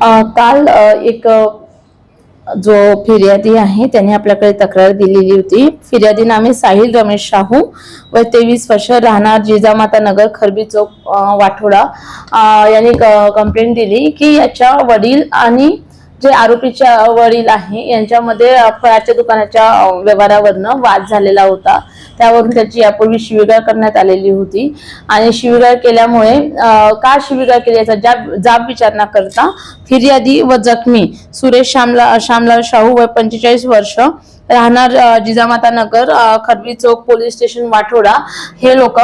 काल एक जो फिर्यादी आहे त्याने आपल्याकडे तक्रार दिलेली होती। फिर्यादी नामे साहिल रमेश शाहू व 23 वर्ष, राहणार जिजामाता नगर, खरबी चौक, वाठोडा यांनी कंप्लेंट दिली की याच्या वडील आणि जे आरोपीच्या वडील आहे यांच्यामध्ये फळाच्या दुकानाच्या व्यवहारावरनं वाद झालेला होता। त्यावरून त्याची यापूर्वी शिवीगाळ करण्यात आलेली होती आणि शिवीगाळ केल्यामुळे का शिवीगाळ केली याचा जाब विचार न करता फिर्यादी व जखमी सुरेश श्यामलाल शाहू व 45 वर्ष, राहणार जिजामाता नगर, खरबी चौक, पोलीस स्टेशन, वाठोडा हे लोक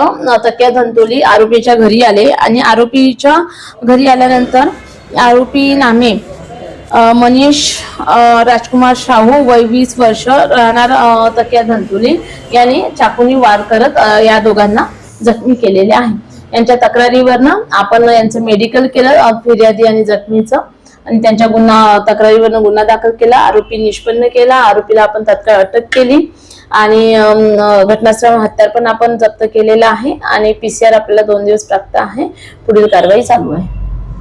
तक्या धंतोली आरोपीच्या घरी आले आणि आरोपीच्या घरी आल्यानंतर आरोपी नामे मनीष राजकुमार शाहू वय 20 वर्ष, राहणार तक्या धंतोली यांनी चाकूनी वार करत या दोघांना जखमी केलेले आहे। यांच्या तक्रारीवरनं आपण यांचं मेडिकल केलं फिर्यादी आणि जखमीचं आणि त्यांच्या तक्रारीवरनं गुन्हा दाखल केला। आरोपी निष्पन्न केला। आरोपीला आपण तत्काळ अटक केली आणि घटनास्थळ हत्यार पण आपण जप्त केलेला आहे आणि PCR आपल्याला 2 दिवस प्राप्त आहे। पुढील कारवाई चालू आहे।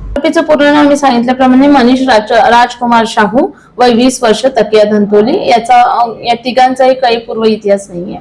आरोपीचं पूर्ण नाव मी सांगितल्याप्रमाणे मनीष राजकुमार शाहू वय 20 वर्ष, तकिया धंतोली। या तिघांचाही काही पूर्व इतिहास नाहीये।